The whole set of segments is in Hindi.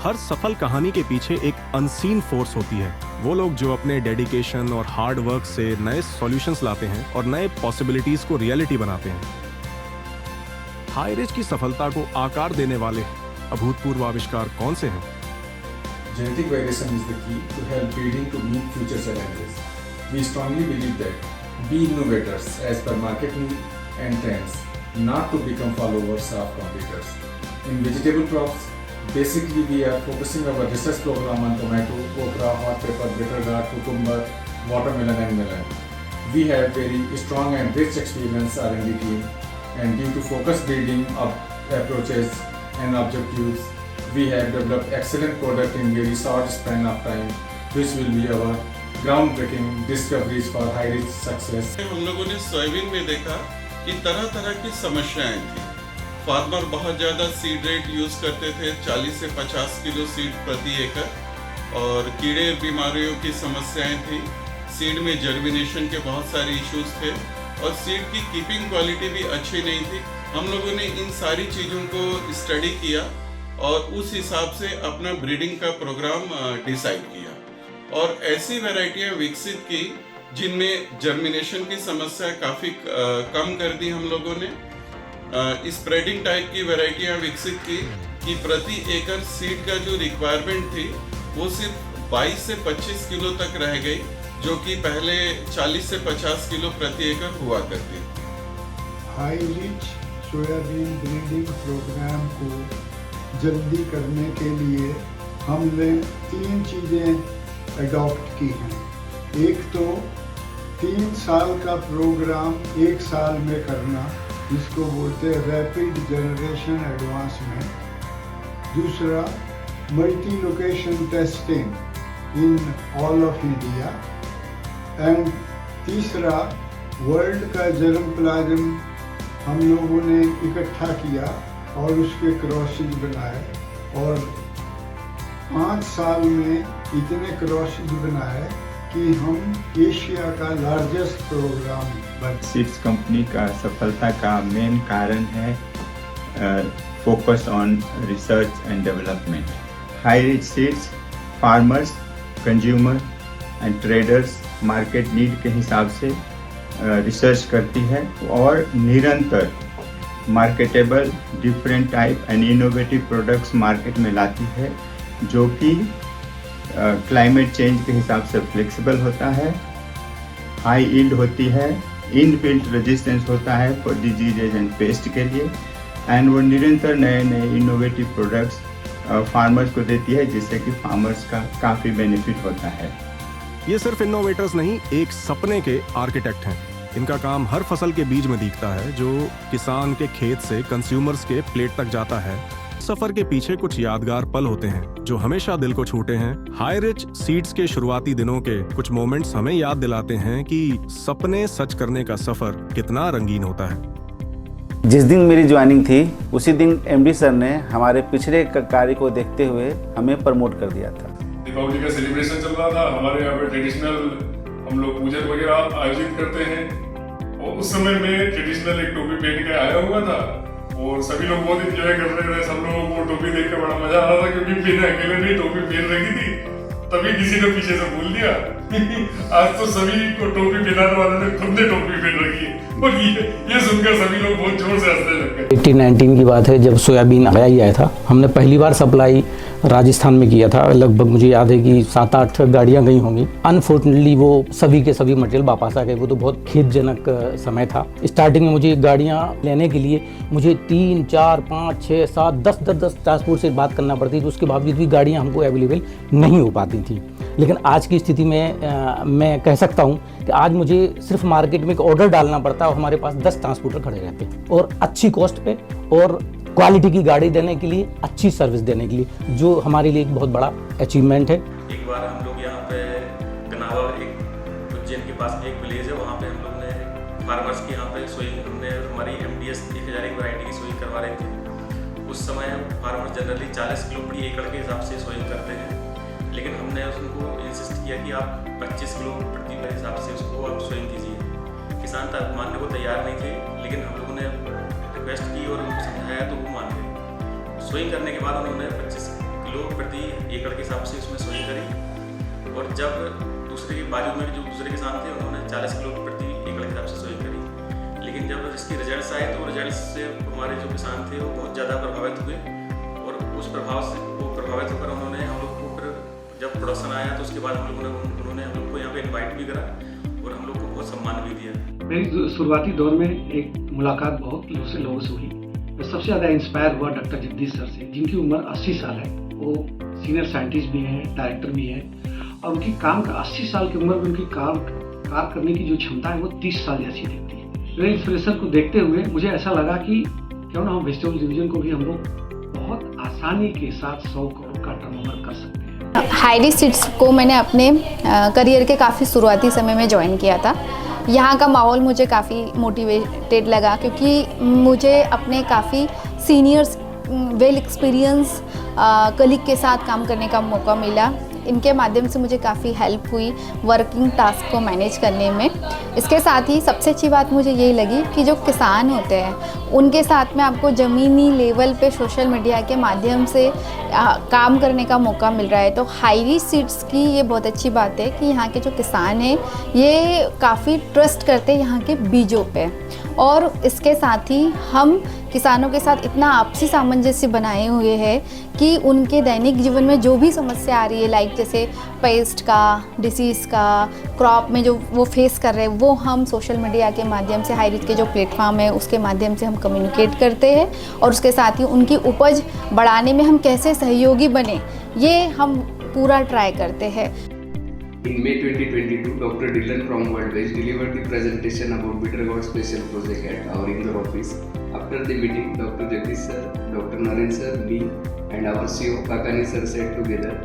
हर सफल कहानी के पीछे एक अनसीन फोर्स होती है। वो लोग जो अपने डेडिकेशन और हार्ड वर्क से नए सॉल्यूशंस लाते हैं और नए पॉसिबिलिटीज को रियलिटी बनाते हैं। हाईरिच की सफलता को आकार देने वाले अभूतपूर्व आविष्कार कौन से हैं? Genetic variation is the key to help breeding to meet future challenges. We strongly believe that be innovators as per market need and trends, not to become followers of competitors. In vegetable crops, basically we are focusing our research program on tomato, okra, hot pepper, bitter gourd, cucumber, watermelon and melon. We have very strong and rich experience R&D team, and due to focused breeding of approaches and objectives, we have developed excellent product in very short span of time, which will be our groundbreaking discoveries for high-rich success. हम लोगों ने सोयाबीन में देखा कि तरह तरह की समस्याएं थी। फार्मर बहुत ज़्यादा सीड रेट यूज़ करते थे, 40 से 50 किलो सीड प्रति एकड़, और कीड़े बीमारियों की समस्याएं थी। सीड में जर्मिनेशन के बहुत सारे इश्यूज थे और सीड की कीपिंग क्वालिटी भी अच्छी नहीं थी। हम लोगों ने इन सारी चीज़ों को स्टडी किया और उस हिसाब से अपना ब्रीडिंग का प्रोग्राम डिसाइड किया और ऐसी वैरायटियां विकसित की जिनमें जर्मिनेशन की समस्या काफ़ी कम कर दी हम लोगों ने। स्प्रेडिंग टाइप की वैरायटियां विकसित की कि प्रति एकड़ सीड का जो रिक्वायरमेंट थी वो सिर्फ 22 से 25 किलो तक रह गई, जो कि पहले 40 से 50 किलो प्रति एकड़ हुआ करती। हाई-रिच सोयाबीन ब्रीडिंग प्रोग्राम को जल्दी करने के लिए हमने 3 चीज़ें अडॉप्ट की हैं। एक तो 3 साल का प्रोग्राम 1 साल में करना, जिसको बोलते हैं रैपिड जनरेशन एडवांसमेंट। दूसरा, multi location testing in all of India. And तीसरा, वर्ल्ड का जर्म प्लाज्म हम लोगों ने इकट्ठा किया और उसके क्रॉसेज बनाए और 5 साल में इतने क्रॉसेज बनाए कि हम एशिया का लार्जेस्ट प्रोग्राम बन। सीड्स कंपनी का सफलता का मेन कारण है focus on research and development. High-rich seeds farmers, consumer and traders market need के हिसाब से रिसर्च करती है और निरंतर marketable different type and innovative products market में लाती है, जो कि क्लाइमेट चेंज के हिसाब से फ्लेक्सिबल होता है, हाई यील्ड होती है, इनबिल्ट रेजिस्टेंस होता है फॉर डिजीजेज एंड पेस्ट के लिए, एंड वो निरंतर नए नए इनोवेटिव प्रोडक्ट्स फार्मर्स को देती है, जिससे कि फार्मर्स का काफ़ी बेनिफिट होता है। ये सिर्फ इनोवेटर्स नहीं, एक सपने के आर्किटेक्ट हैं। इनका काम हर फसल के बीज में दिखता है, जो किसान के खेत से कंज्यूमर्स के प्लेट तक जाता है। सफर के पीछे कुछ यादगार पल होते हैं जो हमेशा दिल को छूते हैं। हाई-रिच सीड्स के शुरुआती दिनों के कुछ मोमेंट्स हमें याद दिलाते हैं कि सपने सच करने का सफर कितना रंगीन होता है। जिस दिन मेरी ज्वाइनिंग थी उसी दिन एमडी सर ने हमारे पिछले कार्य को देखते हुए हमें प्रमोट कर दिया था। दीपावली का सेलिब्रेशन चल रहा था, हमारे यहाँ पे ट्रेडिशनल हम लोग पूजन वगैरह आयोजित करते हैं और उस समय में ट्रेडिशनल एक टोपी पहन के आया हुआ था और सभी लोग बहुत एंजॉय कर रहे थे। सब लोगों को टोपी देख के बड़ा मजा आ रहा था, क्योंकि मैंने अकेले नहीं टोपी पहन रखी थी। तभी किसी ने पीछे से बोल दिया आज तो सभी को टोपी पहनाने वाले ने खुद ने टोपी पहन रखी है। और ये सुनकर सभी लोग बहुत जोर से हंसने लग गए। 18-19 की बात है, जब सोयाबीन आया था। हमने पहली बार सप्लाई राजस्थान में किया था। लगभग मुझे याद है कि 7-8 गाड़ियां गई होंगी। अनफॉर्चुनेटली वो सभी के सभी मटेरियल वापस आ गए। वो तो बहुत खेदजनक समय था। स्टार्टिंग में मुझे गाड़ियां लेने के लिए मुझे 3, 4, 5, 6, 7, 10 ट्रांसपोर्ट से बात करना पड़ती थी। उसके बावजूद भी गाड़ियां हमको अवेलेबल नहीं हो पाती थी। लेकिन आज की स्थिति में मैं कह सकता हूं कि आज मुझे सिर्फ मार्केट में एक ऑर्डर डालना पड़ता है और हमारे पास 10 ट्रांसपोर्टर खड़े रहते हैं, और अच्छी कॉस्ट पे और क्वालिटी की गाड़ी देने के लिए, अच्छी सर्विस देने के लिए, जो हमारे लिए एक बहुत बड़ा अचीवमेंट है। एक बार हम लोग यहाँ पे गनावा, एक उज्जैन के पास एक विलेज है, वहाँ पे हम लोग ने फार्मर्स के यहाँ पे सोई, हमने हमारी MDS 1001 वैरायटी की सोई करवा रहे थे। उस समय फार्मर्स जनरली 40 किलो प्रति एकड़ के हिसाब से सोई करते हैं, लेकिन हमने उनको इंसिस्ट किया कि आप 25 किलो प्रति के हिसाब से उसको आप सोइंग कीजिए। किसान मानने को तैयार नहीं थे, लेकिन हम लोगों ने रिक्वेस्ट की और उनको समझाया तो वो मान गए। सोइंग करने के बाद उन्होंने 25 किलो प्रति एकड़ के हिसाब से उसमें सोई करी, और जब दूसरे के बाजू में जो दूसरे किसान थे उन्होंने 40 किलो प्रति एकड़ के हिसाब से सोई करी। लेकिन जब इसके रिजल्ट्स आए तो रिजल्ट्स से हमारे जो किसान थे वो बहुत ज़्यादा प्रभावित हुए, और उस प्रभाव से वो प्रभावित होकर उन्होंने हम लोग को फिर जब प्रोडक्शन आया तो उसके बाद उन्होंने हम लोग को यहाँ पे इन्वाइट भी करा और हम लोग को बहुत सम्मान भी दिया। मेरी शुरुआती दौर में एक मुलाकात बहुत से लोगों से हुई। मैं सबसे ज़्यादा इंस्पायर हुआ डॉक्टर जगदीश सर से, जिनकी उम्र 80 साल है। वो सीनियर साइंटिस्ट भी हैं, डायरेक्टर भी हैं, और उनकी काम का 80 साल की उम्र में उनकी काम करने की जो क्षमता है वो 30 साल जैसी दिखती है। मेरे इंस्पिरेशन को देखते हुए मुझे ऐसा लगा कि क्यों ना हम वेजिटेबल डिवीजन को भी हम लोग बहुत आसानी के साथ 100 करोड़ का टर्नओवर कर सकते हैं। हाईरिच सीड्स को मैंने अपने करियर के काफ़ी शुरुआती समय में ज्वाइन किया था। यहाँ का माहौल मुझे काफ़ी मोटिवेटेड लगा, क्योंकि मुझे अपने काफ़ी सीनियर्स वेल एक्सपीरियंस कलीग के साथ काम करने का मौका मिला। इनके माध्यम से मुझे काफ़ी हेल्प हुई वर्किंग टास्क को मैनेज करने में। इसके साथ ही सबसे अच्छी बात मुझे यही लगी कि जो किसान होते हैं उनके साथ में आपको ज़मीनी लेवल पे सोशल मीडिया के माध्यम से काम करने का मौका मिल रहा है। तो हाईरिच सीड्स की ये बहुत अच्छी बात है कि यहाँ के जो किसान हैं ये काफ़ी ट्रस्ट करते हैं यहाँ के बीजों पे, और इसके साथ ही हम किसानों के साथ इतना आपसी सामंजस्य बनाए हुए हैं कि उनके दैनिक जीवन में जो भी समस्या आ रही है, लाइक जैसे पेस्ट का, डिसीज़ का, क्रॉप में जो वो फेस कर रहे हैं, वो हम सोशल मीडिया के माध्यम से हाईरिच के जो प्लेटफॉर्म है उसके माध्यम से हम कम्युनिकेट करते हैं, और उसके साथ ही उनकी उपज बढ़ाने में हम कैसे सहयोगी बने ये हम पूरा ट्राई करते हैं। In May 2022, Dr. Dylan from Worldwise delivered the presentation about Bittergourd Special Project at our Indore office. After the meeting, Dr. Jagdish sir, Dr. Naren sir, me and our CEO Kakani sir sat together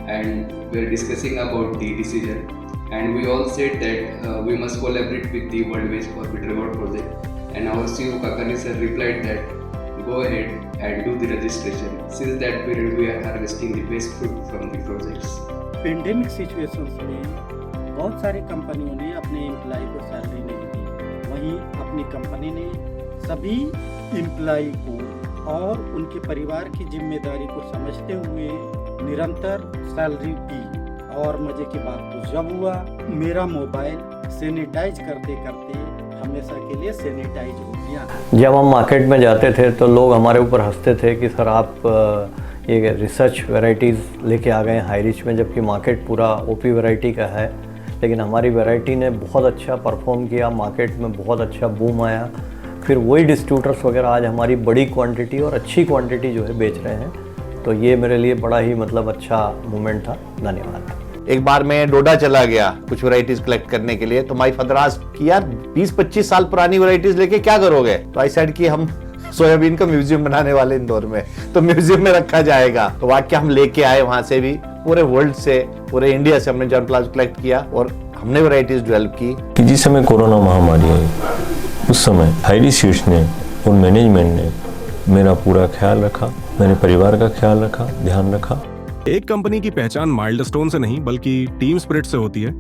and we were discussing about the decision, and we all said that we must collaborate with the Worldwise for Bittergourd project, and our CEO Kakani sir replied that go ahead and do the registration. Since that period we are harvesting the best fruit from the projects. Pandemic situations में बहुत सारी कंपनियों ने अपने एम्प्लॉय को सैलरी नहीं दी, वहीं अपनी कंपनी ने सभी एम्प्लॉय को और उनके परिवार की जिम्मेदारी को समझते हुए निरंतर सैलरी दी। और मज़े की बात तो जब हुआ मेरा मोबाइल सैनिटाइज करते करते हमेशा के लिए सैनिटाइज हो गया। जब हम मार्केट में जाते थे तो लोग हमारे ऊपर हंसते थे कि सर आप ये रिसर्च वैरायटीज़ लेके आ गए हैं हाईरिच में, जबकि मार्केट पूरा ओपी वैरायटी का है। लेकिन हमारी वैरायटी ने बहुत अच्छा परफॉर्म किया, मार्केट में बहुत अच्छा बूम आया। फिर वही डिस्ट्रीब्यूटर्स वगैरह आज हमारी बड़ी क्वांटिटी और अच्छी क्वांटिटी जो है बेच रहे हैं, तो ये मेरे लिए बड़ा ही मतलब अच्छा मोमेंट था। धन्यवाद। एक बार मैं डोडा चला गया कुछ वैरायटीज कलेक्ट करने के लिए, तो माई फादर आस्क्ड कि यार 20-25 साल पुरानी वैरायटीज लेके क्या करोगे? तो आई सेड कि हम सोयाबीन का म्यूजियम बनाने वाले इंदौर में, तो म्यूजियम में रखा जाएगा। तो वाकई हम लेके आए वहां से भी, पूरे वर्ल्ड से, पूरे इंडिया से हमने जर्म प्लाज्म कलेक्ट किया और हमने वैरायटीज डेवलप की। कि जिस समय कोरोना महामारी आई उस समय हाईरिच सीड्स ने और मैनेजमेंट ने मेरा पूरा ख्याल रखा, मेरे परिवार का ख्याल रखा, ध्यान रखा। एक कंपनी की पहचान माइलस्टोन से नहीं बल्कि टीम स्पिरिट से होती है।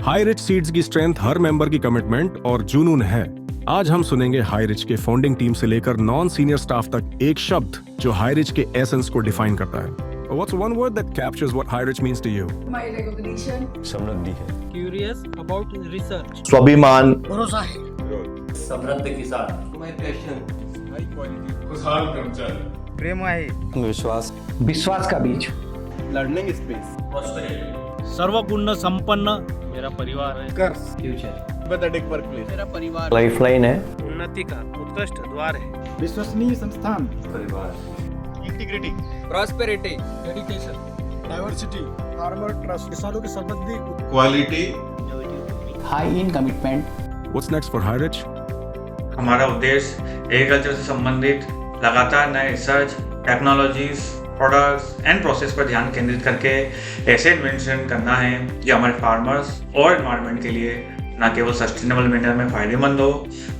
हाईरिच सीड्स की स्ट्रेंथ हर मेंबर की कमिटमेंट और जुनून है। आज हम सुनेंगे हाईरिच के फाउंडिंग टीम से लेकर नॉन सीनियर स्टाफ तक एक शब्द जो हाईरिच के एसेंस को डिफाइन करता है। What's one word that captures what HighRich means to you? My recognition. समृद्धि है। Curious about research. स्वाभिमान। भरोसा है। समृद्ध किसान। My passion. High quality. खुशहाल कर्मचारी। प्रेम है। विश्वास। विश्वास का बीज। Learning space. Prosperity. सर्वगुण संपन्न मेरा परिवार है। कर्स। फ्यूचर। Sympathetic workplace. मेरा परिवार। लाइफलाइन है। उन्नति का उत्कृष्ट द्वार है। विश्वसनीय संस्थान। परिवार। Integrity, prosperity, dedication, diversity, farmer trust, किसानों की समृद्धि, quality, high in commitment. What's next for HighRich? हमारा उद्देश्य एग्रीकल्चर से संबंधित लगातार नए research, technologies, products and process पर ध्यान केंद्रित करके ऐसे इन्वेंशन करना है जो हमारे फार्मर्स और एनवायरनमेंट के लिए न केवल सस्टेनेबल मैनर में फ़ायदेमंद हो,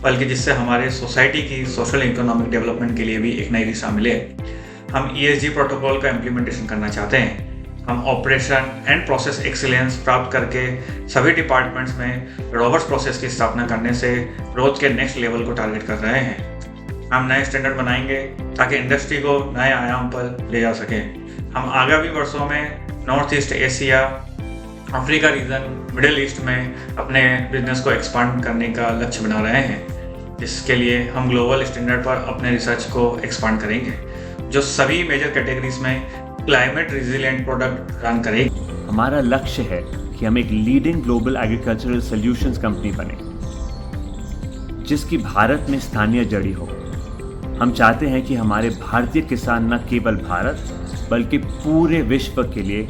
बल्कि जिससे हमारे सोसाइटी की सोशल इकोनॉमिक डेवलपमेंट के लिए भी एक नई दिशा मिले। हम ESG प्रोटोकॉल का इम्प्लीमेंटेशन करना चाहते हैं। हम ऑपरेशन एंड प्रोसेस एक्सीलेंस प्राप्त करके सभी डिपार्टमेंट्स में रोबस्ट प्रोसेस की स्थापना करने से ग्रोथ के नेक्स्ट लेवल को टारगेट कर रहे हैं। हम नए स्टैंडर्ड बनाएंगे ताकि इंडस्ट्री को नए आयाम पर ले जा सकें। हम आगामी वर्षों में north east Asia, Africa reason, middle east में अपने बिजनेस को एक्सपांड करने का लक्ष्य बना रहे हैं, जिसके लिए हम ग्लोबल स्टैंडर्ड पर अपने रिसर्च को एक्सपांड करेंगे, जो सभी मेजर कैटेगरीज में क्लाइमेट रेजिलिएंट प्रोडक्ट रन करेगी। हमारा लक्ष्य है कि हम एक leading global agricultural solutions company बने, जिसकी भारत में स्थानीय जड़ी हो। हम चाहते हैं कि हमारे भारतीय किसान न केवल भारत बल्कि पूरे विश्व के लिए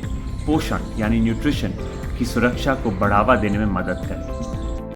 पोषण यानी न्यूट्रिशन की सुरक्षा को बढ़ावा देने में मदद करें।